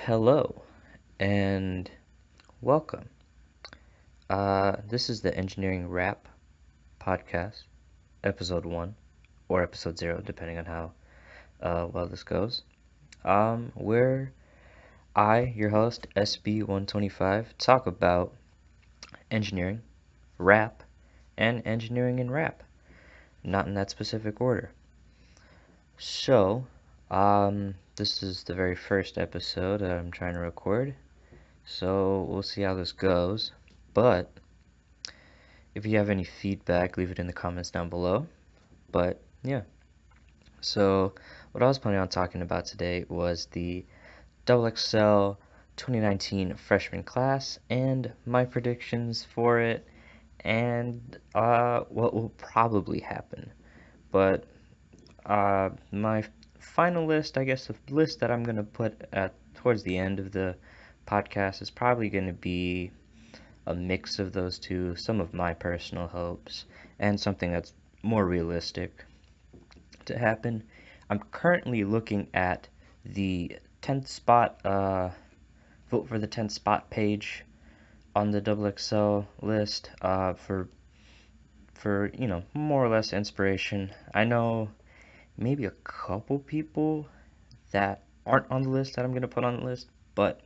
Hello and welcome. This is the Engineering Rap podcast, episode 1 or episode 0, depending on how well this goes. Where I, your host, SB125, talk about engineering, rap, and engineering and rap, not in that specific order. So, this is the very first episode that I'm trying to record, so we'll see how this goes. But if you have any feedback, leave it in the comments down below. But yeah, so what I was planning on talking about today was the XXL 2019 freshman class and my predictions for it and what will probably happen. But my final list, I guess the list that I'm going to put at towards the end of the podcast is probably going to be a mix of those two, some of my personal hopes, and something that's more realistic to happen. I'm currently looking at the 10th spot, vote for the 10th spot page on the XXL list for more or less inspiration. I know maybe a couple people that aren't on the list that I'm gonna put on the list, but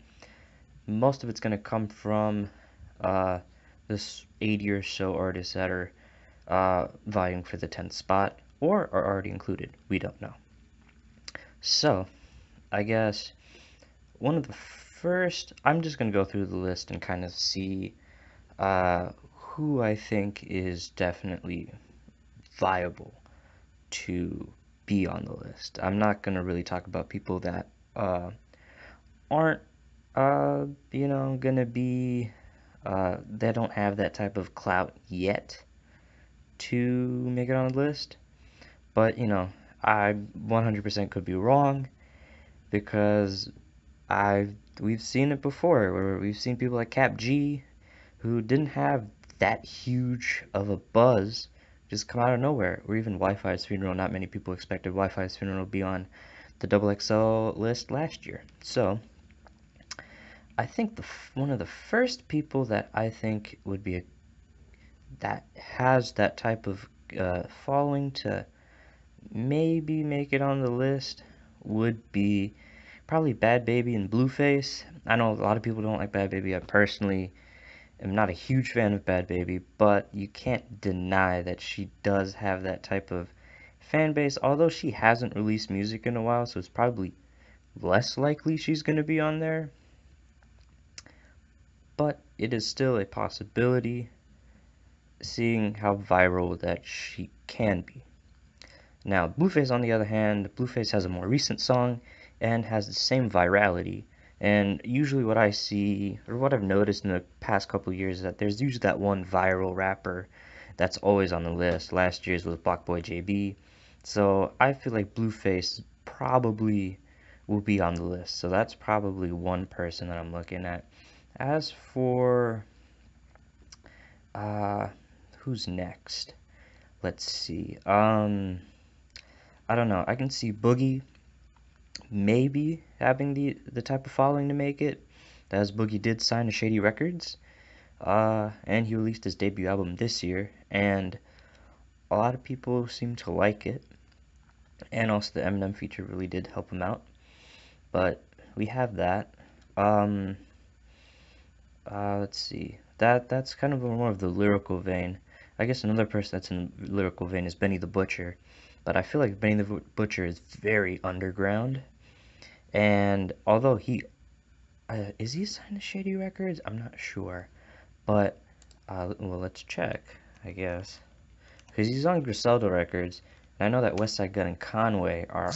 most of it's gonna come from uh, this 80 or so artists that are vying for the 10th spot or are already included. We don't know. So, I guess one of the first, I'm just going to go through the list and kind of see who I think is definitely viable to be on the list. I'm not going to really talk about people that aren't, going to be, they don't have that type of clout yet to make it on the list. But, I 100% could be wrong because we've seen it before where we've seen people like Cap G who didn't have that huge of a buzz just come out of nowhere. Or even Wi-Fi's funeral. Not many people expected Wi-Fi's funeral to be on the XXL list last year. So I think one of the first people that I think would be that has that type of following to maybe make it on the list would be probably Bad Baby and Blueface. I know a lot of people don't like Bad Baby. I personally am not a huge fan of Bad Baby, but you can't deny that she does have that type of fan base. Although she hasn't released music in a while, so it's probably less likely she's going to be on there. But it is still a possibility, seeing how viral that she can be. Now, Blueface, on the other hand, Blueface has a more recent song and has the same virality. And usually, what I see, or what I've noticed in the past couple years, is that there's usually that one viral rapper that's always on the list. Last year's was Blockboy JB. So I feel like Blueface probably will be on the list. So that's probably one person that I'm looking at. As for uh, who's next? Let's see. I don't know. I can see Boogie maybe having the type of following to make it, as Boogie did sign to Shady Records, and he released his debut album this year, and a lot of people seem to like it, and also the Eminem feature really did help him out. But we have that. Um, let's see. That's kind of more of the lyrical vein. I guess another person that's in the lyrical vein is Benny the Butcher, but I feel like Benny the Butcher is very underground. And although is he signed to Shady Records? I'm not sure, but well, let's check, I guess, because he's on Griselda Records, and I know that Westside Gun and Conway are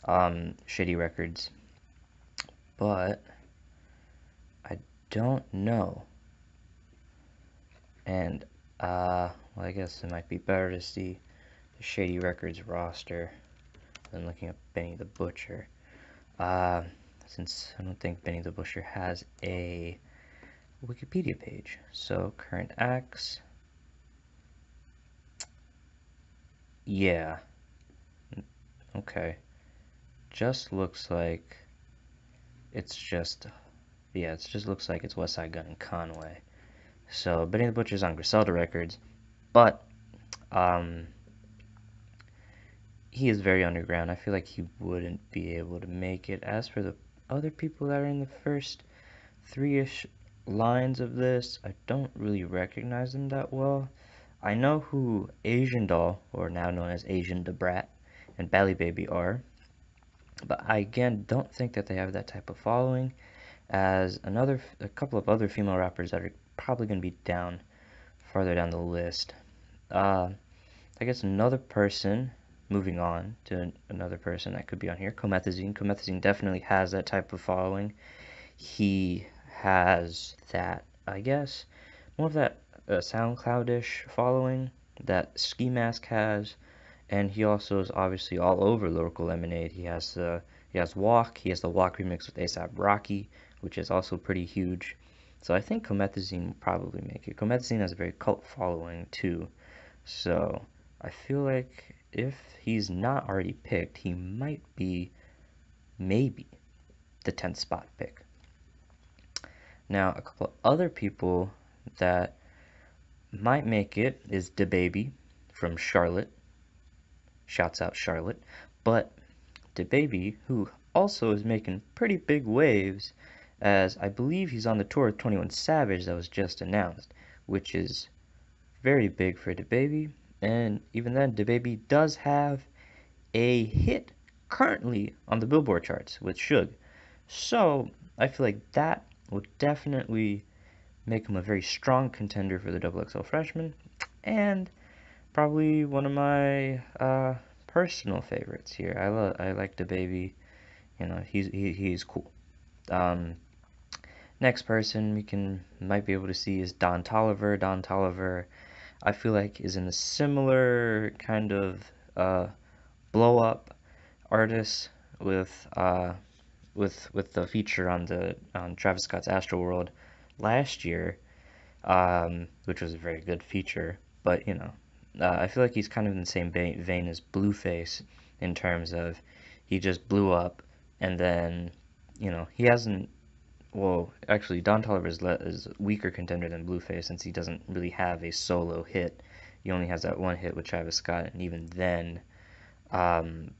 on Shady Records, but I don't know. And well, I guess it might be better to see the Shady Records roster than looking up Benny the Butcher. Since I don't think Benny the Butcher has a Wikipedia page. So, current acts. Yeah. Okay. Just looks like it's just, yeah, it just looks like it's West Side Gun and Conway. So Benny the Butcher's on Griselda Records, but um, he is very underground. I feel like he wouldn't be able to make it. As for the other people that are in the first three-ish lines of this, I don't really recognize them that well. I know who Asian Doll, or now known as Asian Da Brat, and Bally Baby are, but I again don't think that they have that type of following as a couple of other female rappers that are probably going to be down farther down the list. Uh, I guess another person, moving on to another person that could be on here, Comethazine. Comethazine definitely has that type of following. He has that, I guess, more of that SoundCloud-ish following that Ski Mask has, and he also is obviously all over Lyrical Lemonade. He has Walk. He has the Walk remix with ASAP Rocky, which is also pretty huge. So I think Comethazine will probably make it. Comethazine has a very cult following too. So I feel like if he's not already picked, he might be maybe the 10th spot pick. Now, a couple of other people that might make it is DaBaby from Charlotte. Shouts out Charlotte. But DaBaby, who also is making pretty big waves, as I believe he's on the tour with 21 Savage that was just announced, which is very big for DaBaby. And even then, DaBaby does have a hit currently on the Billboard charts with Suge. So I feel like that would definitely make him a very strong contender for the XXL Freshman, and probably one of my personal favorites here. I like DaBaby. You know, he's cool. Um, Next person might be able to see is Don Toliver. Don Toliver, I feel like, is in a similar kind of blow up artist with the feature on Travis Scott's Astroworld last year, which was a very good feature. But I feel like he's kind of in the same vein as Blueface in terms of he just blew up, and then he hasn't. Well, actually, Don Toliver is a weaker contender than Blueface since he doesn't really have a solo hit. He only has that one hit with Travis Scott, and even then, um,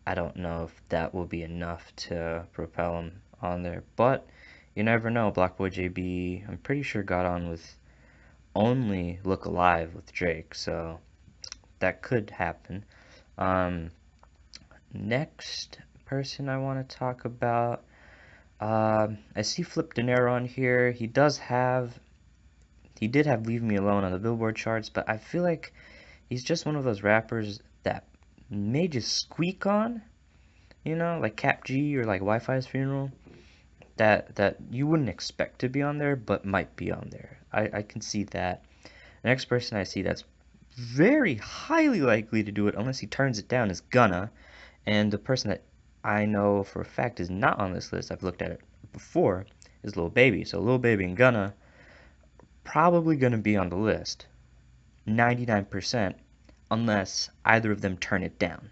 I don't know if that will be enough to propel him on there. But you never know. Black Boy JB, I'm pretty sure, got on with only Look Alive with Drake, so that could happen. Um, Next person I want to talk about, I see Flip De Niro on here. He did have Leave Me Alone on the Billboard charts, but I feel like he's just one of those rappers that may just squeak on, like Cap G or like Wi-Fi's Funeral, that you wouldn't expect to be on there, but might be on there. I can see that. The next person I see that's very highly likely to do it, unless he turns it down, is Gunna. And the person that I know for a fact is not on this list, I've looked at it before, is Lil Baby. So Lil Baby and Gunna probably going to be on the list, 99%, unless either of them turn it down.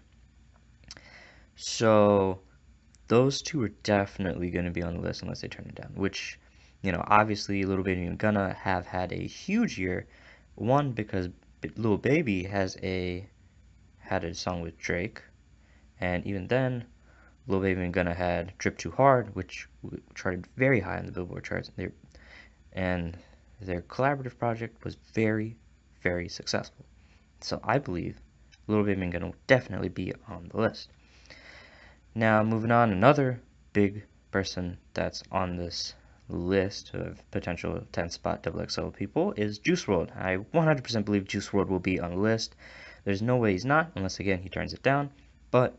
So those two are definitely going to be on the list unless they turn it down, which, obviously Lil Baby and Gunna have had a huge year. One, because Lil Baby had a song with Drake, and even then, Lil Baby and Gunna had Trip Too Hard, which charted very high on the Billboard charts, and their collaborative project was very, very successful. So I believe Lil Baby and Gunna will definitely be on the list. Now, moving on, another big person that's on this list of potential 10 spot XXL people is Juice WRLD. I 100% believe Juice WRLD will be on the list. There's no way he's not, unless again he turns it down, but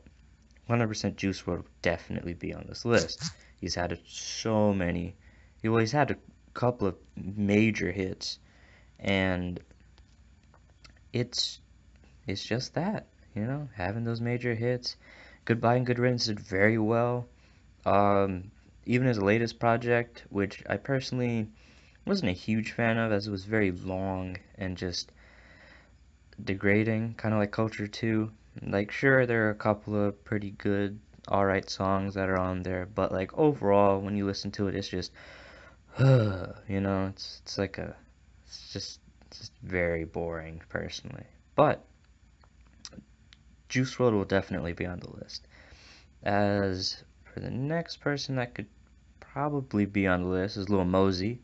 100% Juice WRLD will definitely be on this list. He's had he's had a couple of major hits, and it's just that, having those major hits. Goodbye and Good Riddance did very well. Even his latest project, which I personally wasn't a huge fan of, as it was very long and just degrading, kind of like Culture 2. Like, sure, there are a couple of pretty good alright songs that are on there, but like overall, when you listen to it, it's just, you know, it's like it's just very boring personally. But Juice WRLD will definitely be on the list. As for the next person that could probably be on the list is Lil Mosey.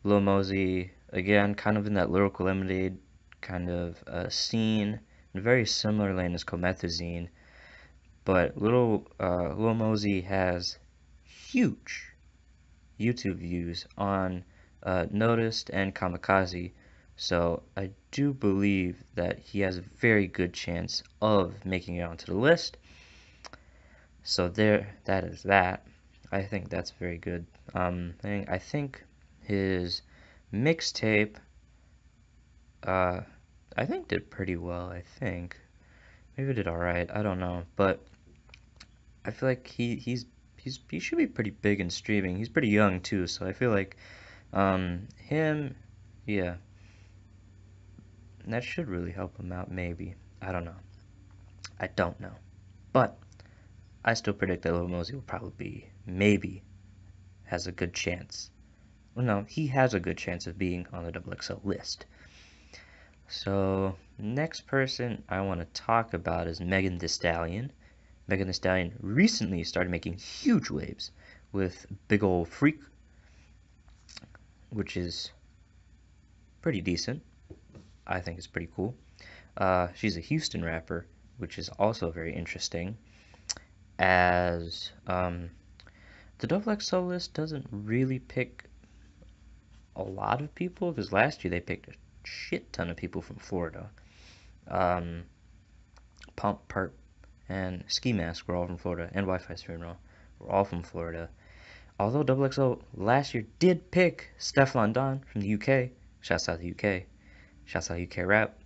Lil Mosey, again, kind of in that lyrical lemonade kind of scene, in a very similar lane as Comethazine, but Lil Mosey has huge YouTube views on Noticed and Kamikaze, so I do believe that he has a very good chance of making it onto the list. So there, that is that. I think that's very good. I think his mixtape, uh, I think did pretty well. I think maybe it did all right. I don't know, but I feel like he should be pretty big in streaming. He's pretty young too, so I feel like him, yeah, that should really help him out. Maybe, I don't know. I don't know, but I still predict that Lil Mosey will probably be, maybe has a good chance. Well, no, he has a good chance of being on the XXL list. So, next person I want to talk about is Megan Thee Stallion. Megan Thee Stallion recently started making huge waves with Big Ol' Freak, which is pretty decent. I think it's pretty cool. She's a Houston rapper, which is also very interesting, as the XXL list doesn't really pick a lot of people, because last year they picked a shit ton of people from Florida. Um, Pump, Perp, and Ski Mask were all from Florida, and Wi-Fi's Funeral were all from Florida. Although XXL last year did pick Stefflon Don from the UK. Shouts out to the UK. Shouts out UK rap.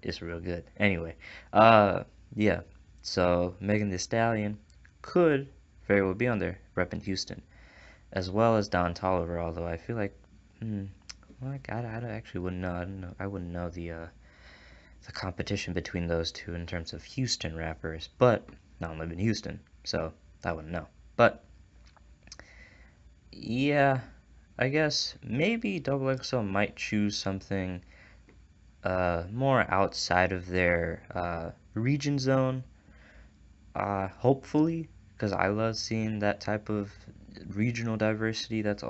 It's real good. Anyway, yeah. So Megan Thee Stallion could very well be on there, repping Houston, as well as Don Toliver. Although I feel like, well, I actually wouldn't know. I don't know. I wouldn't know the competition between those two in terms of Houston rappers. But I don't live in Houston, so I wouldn't know. But yeah, I guess maybe XXL might choose something more outside of their region zone. Hopefully, because I love seeing that type of regional diversity. That's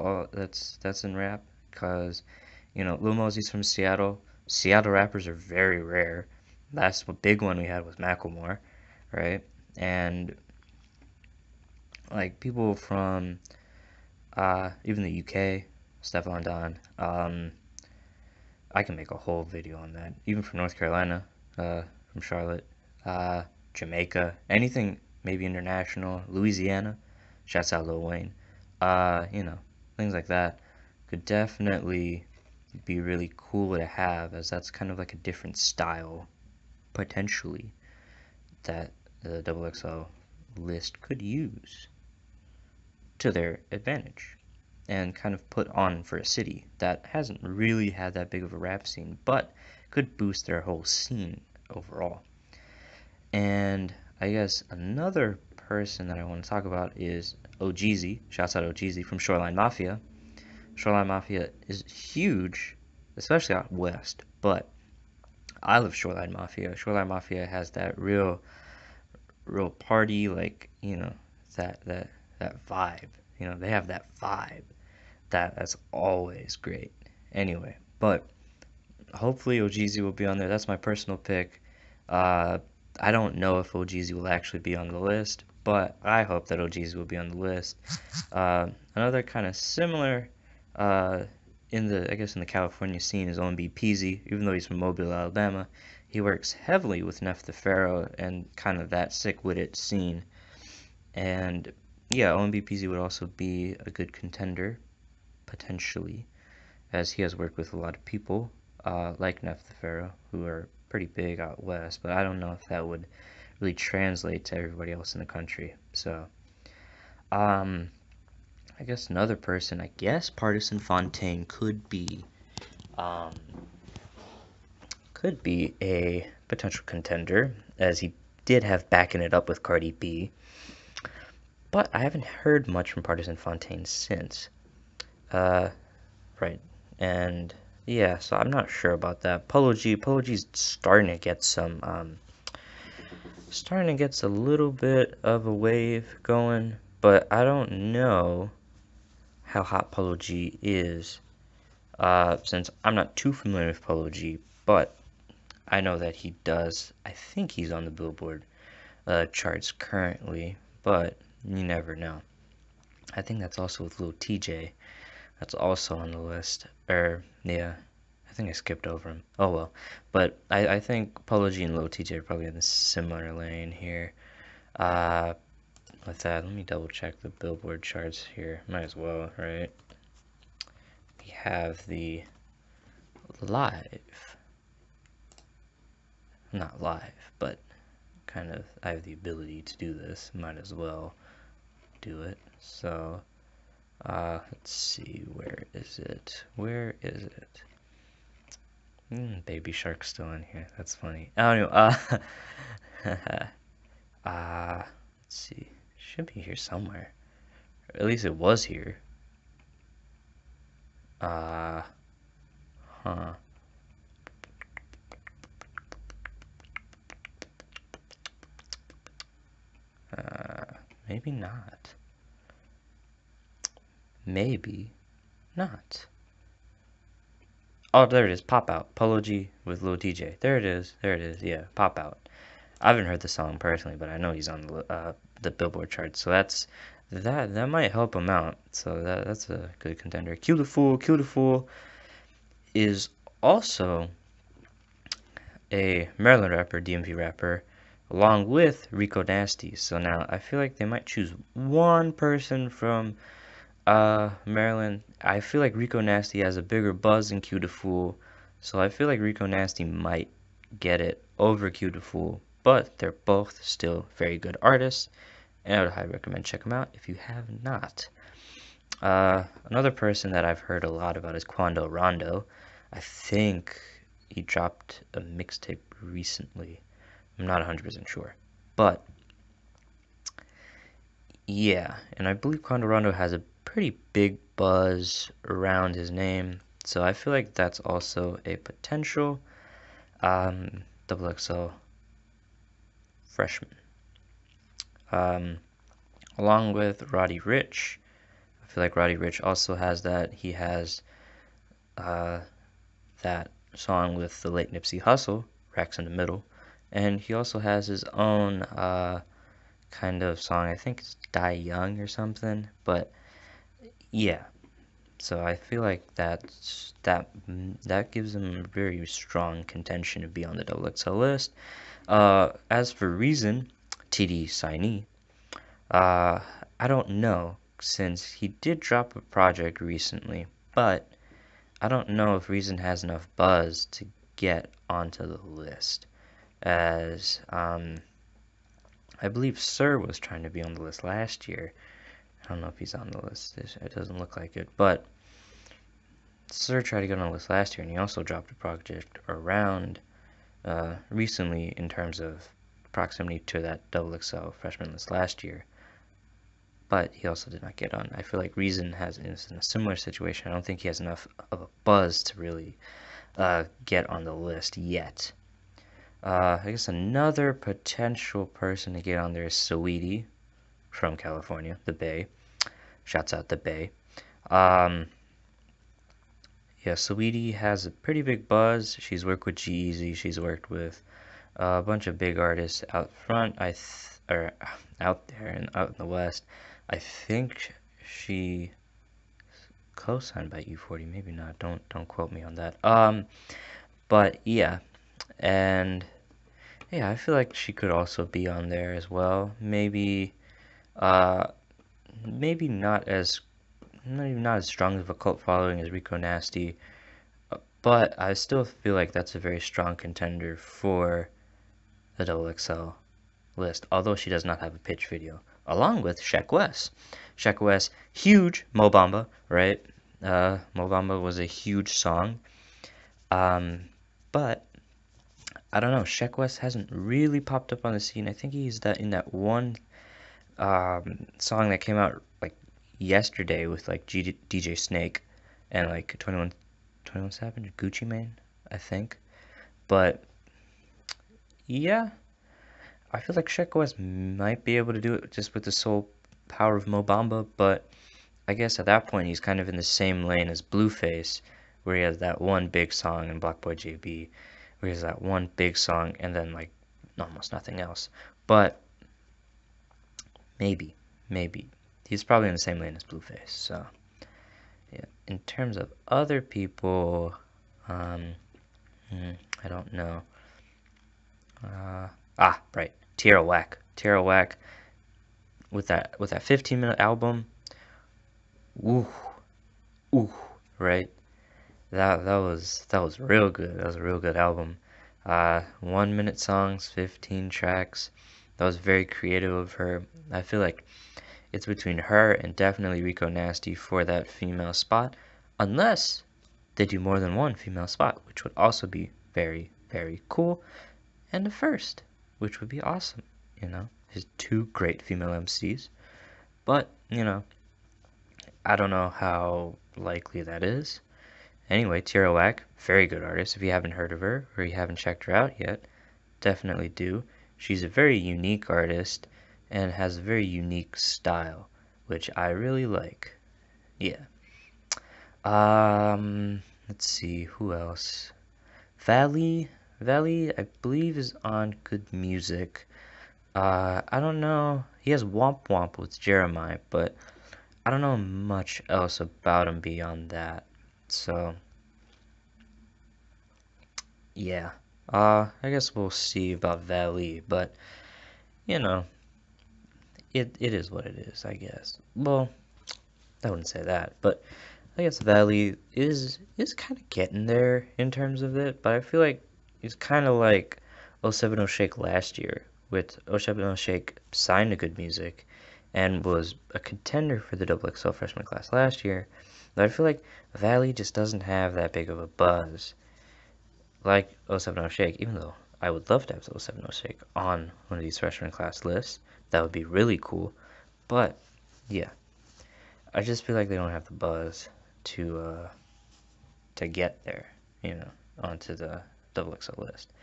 in rap. Because Lil Mosey's from Seattle. Seattle rappers are very rare. Last big one we had was Macklemore, right? And like people from even the UK, Stefflon Don. I can make a whole video on that. Even from North Carolina, from Charlotte, Jamaica, anything maybe international, Louisiana. Shouts out Lil Wayne. Things like that could definitely be really cool to have, as that's kind of like a different style potentially that the XXL list could use to their advantage and kind of put on for a city that hasn't really had that big of a rap scene, but could boost their whole scene overall. And I guess another person that I want to talk about is OGZ. Shouts out OGZ from Shoreline Mafia. Shoreline Mafia is huge, especially out west, but I love Shoreline Mafia. Shoreline Mafia has that real party, like, that vibe. They have that vibe that's always great. Anyway, but hopefully OGZ will be on there. That's my personal pick. I don't know if OGZ will actually be on the list, but I hope that OGZ will be on the list. Another kind of similar in the California scene is OMB Peasy. Even though he's from Mobile, Alabama, he works heavily with Nef the Pharaoh and kind of that sick with it scene. And yeah, OMB Peasy would also be a good contender potentially, as he has worked with a lot of people like Nef the Pharaoh, who are pretty big out west, but I don't know if that would really translate to everybody else in the country. So, I guess another person, Partisan Fontaine um, could be a potential contender, as he did have Backing It Up with Cardi B. but I haven't heard much from Partisan Fontaine since. Right, and yeah, so I'm not sure about that. Polo G's starting to get a little bit of a wave going, but I don't know how hot Polo G is, since I'm not too familiar with Polo G, but I know that he does. I think he's on the Billboard charts currently, but you never know. I think that's also with Lil TJ. That's also on the list. Or, yeah, I think I skipped over him. Oh well. But I think Polo G and Lil TJ are probably in a similar lane here. Uh, with that, let me double check the Billboard charts here. Might as well, right? We have the live. Not live, but kind of, I have the ability to do this. Might as well do it. So, let's see, where is it? Where is it? Baby Shark's still in here. That's funny. I don't know. Let's see. Should be here somewhere. At least it was here. Huh. Maybe not. Maybe not. Oh, there it is. Pop Out. Polo G with Lil TJ. There it is. There it is. Yeah, Pop Out. I haven't heard the song personally, but I know he's on the Billboard chart. So that might help him out. So that's a good contender. Cue the Fool is also a Maryland rapper, DMV rapper, along with Rico Nasty. So now I feel like they might choose one person from Maryland. I feel like Rico Nasty has a bigger buzz than Q the Fool, so I feel like Rico Nasty might get it over Q the Fool, but they're both still very good artists, and I would highly recommend check them out if you have not. Another person that I've heard a lot about is Quando Rondo. I think he dropped a mixtape recently. I'm not 100% sure, but yeah, and I believe Quando Rondo has a pretty big buzz around his name, so I feel like that's also a potential XXL Freshman. Along with Roddy Ricch, I feel like Roddy Ricch also has that. He has that song with the late Nipsey Hussle, Racks in the Middle, and he also has his own kind of song. I think it's Die Young or something, but yeah. So I feel like that gives him a very strong contention to be on the XXL list. As for Reason, TD signee, I don't know, since he did drop a project recently, but I don't know if Reason has enough buzz to get onto the list, as I believe Sir was trying to be on the list last year. I don't know if he's on the list. It doesn't look like it, but Sir tried to get on the list last year, and he also dropped a project around recently in terms of proximity to that XXL Freshman list last year, but he also did not get on. I feel like Reason is in a similar situation. I don't think he has enough of a buzz to really get on the list yet. I guess another potential person to get on there is Saweetie from California, the Bay. Shouts out the Bay. Yeah, Saweetie has a pretty big buzz. She's worked with G-Eazy. She's worked with a bunch of big artists out front, or out there and out in the West. I think she co-signed by E40. Maybe not. Don't quote me on that. But yeah, and yeah, I feel like she could also be on there as well. Maybe maybe not as strong of a cult following as Rico Nasty, but I still feel like that's a very strong contender for the XXL list, although she does not have a pitch video, along with Sheck West. Sheck West, huge Mo Bamba, right? Mo Bamba was a huge song, but I don't know. Sheck West hasn't really popped up on the scene. I think he's in that one song that came out like yesterday with like DJ Snake and like 21 Savage, Gucci Mane, I think. But yeah, I feel like Sheck West might be able to do it just with the sole power of Mo Bamba, but I guess at that point he's kind of in the same lane as Blueface, where he has that one big song, and Black Boy JB, where he has that one big song and then like almost nothing else. But maybe, maybe he's probably in the same lane as Blueface. So yeah, in terms of other people, um, I don't know. Right, Tierra Whack. Tierra Whack with that 15-minute album. Ooh, ooh, right. That was real good. That was a real good album. 1 minute songs, 15 tracks. That was very creative of her. I feel like it's between her and definitely Rico Nasty for that female spot, unless they do more than one female spot, which would also be very, very cool. And the first, which would be awesome, his two great female MCs. But, I don't know how likely that is. Anyway, Tierra Whack, very good artist. If you haven't heard of her or you haven't checked her out yet, definitely do. She's a very unique artist and has a very unique style, which I really like. Yeah. Let's see, who else? Valley, I believe is on Good Music. I don't know. He has Womp Womp with Jeremiah, but I don't know much else about him beyond that. So, yeah. I guess we'll see about Valley, but you know, it is what it is, I guess. Well, I wouldn't say that, but I guess Valley is kind of getting there in terms of it, but I feel like it's kind of like 070 Shake last year, with 070 Shake signed to Good Music and was a contender for the XXL Freshman class last year. But I feel like Valley just doesn't have that big of a buzz like 070 Shake, even though I would love to have 070 Shake on one of these freshman class lists. That would be really cool. But yeah, I just feel like they don't have the buzz to get there, onto the XXL list.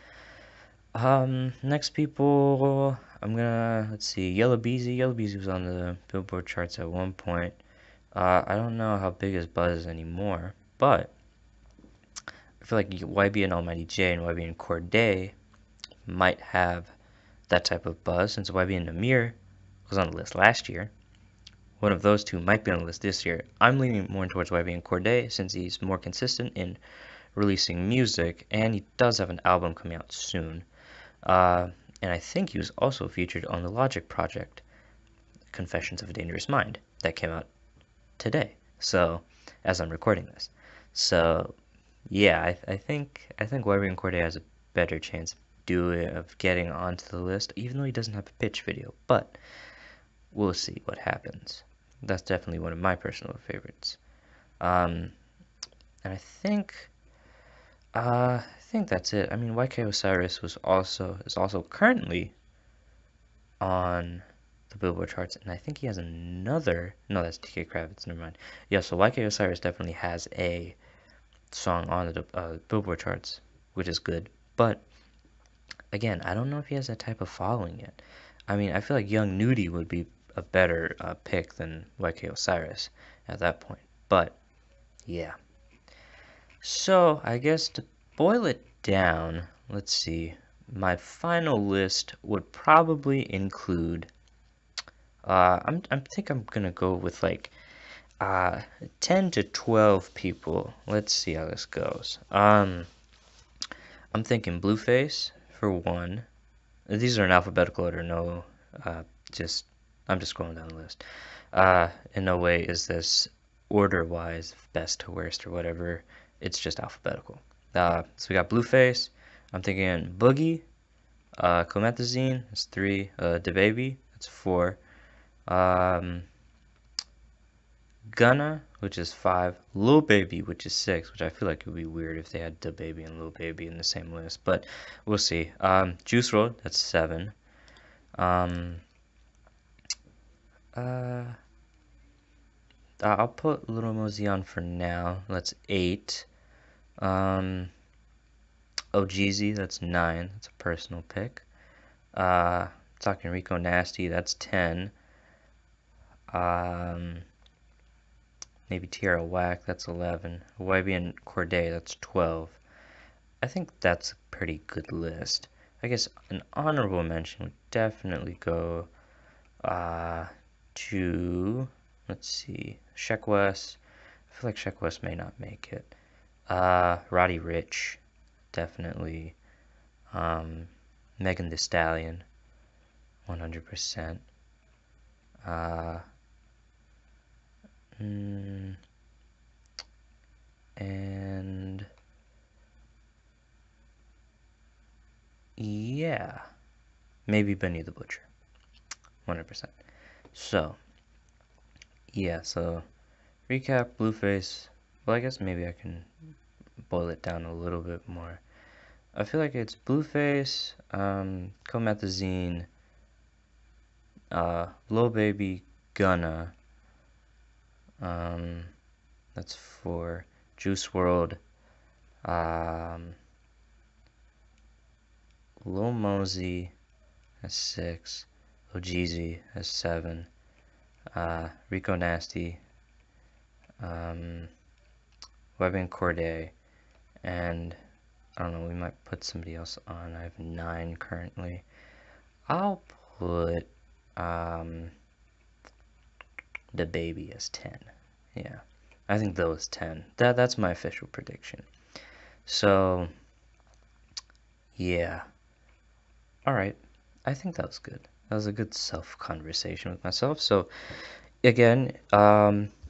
Next people, let's see, Yellow Beezy. Yellow Beezy was on the Billboard charts at one point. I don't know how big his buzz is anymore, but I feel like YB and Almighty J and YB and Corday might have that type of buzz, since YB and Amir was on the list last year. One of those two might be on the list this year. I'm leaning more towards YB and Corday, since he's more consistent in releasing music, and he does have an album coming out soon. And I think he was also featured on the Logic project, Confessions of a Dangerous Mind, that came out today. So, as I'm recording this. So, yeah, I think YB and Corday has a better chance of getting onto the list, even though he doesn't have a pitch video. But we'll see what happens. That's definitely one of my personal favorites. And I think that's it. I mean, YK Osiris is also currently on the Billboard charts, and I think he has another. No, that's TK Kravitz. Never mind. Yeah, so YK Osiris definitely has a song on the Billboard charts, which is good. But again, I don't know if he has that type of following yet. I mean, I feel like Young Nudie would be a better pick than YK Osiris at that point. But yeah. So I guess to boil it down, let's see. My final list would probably include. I think I'm gonna go with like 10 to 12 people. Let's see how this goes. I'm thinking Blueface for one. These are in alphabetical order. No, just I'm just scrolling down the list. In no way is this order-wise, best to worst or whatever. It's just alphabetical. So we got Blueface. I'm thinking Boogie. Comethazine. That's 3. DaBaby. That's 4. Gunna, which is 5. Lil Baby, which is 6, which I feel like it would be weird if they had DaBaby and Lil Baby in the same list, but we'll see. Juice WRLD, that's 7. Uh, I'll put Little Mosey on for now. That's 8. Um, oh, Jeezy, that's 9. That's a personal pick. Talking Rico Nasty, that's 10. Um, maybe Tierra Whack, that's 11. Webby and Corday, that's 12. I think that's a pretty good list. I guess an honorable mention would definitely go uh, to, let's see, Sheck West. I feel like Sheck West may not make it. Roddy Ricch, definitely. Megan Thee Stallion, 100%. Uh, mm, and yeah, maybe Benny the Butcher, 100%. So, yeah, so recap Blueface. Well, I guess maybe I can boil it down a little bit more. I feel like it's Blueface, Comethazine, Lil Baby, Gunna, um, that's 4, Juice World, um, Lil Mosey, that's 6, Lil Jeezy, that's 7, Rico Nasty, um, Webby Corday, and I don't know, we might put somebody else on. I have 9 currently. I'll put the baby as 10. Yeah, I think those 10. That's my official prediction. So yeah, all right. I think that was good. That was a good self-conversation with myself. So again,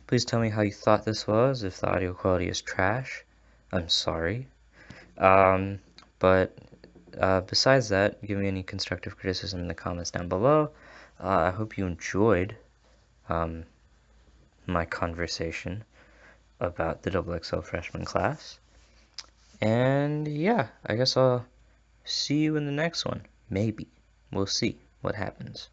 please tell me how you thought this was. If the audio quality is trash, I'm sorry. Um, but besides that, give me any constructive criticism in the comments down below. I hope you enjoyed um, my conversation about the XXL Freshman class. And yeah, I guess I'll see you in the next one. Maybe. We'll see what happens.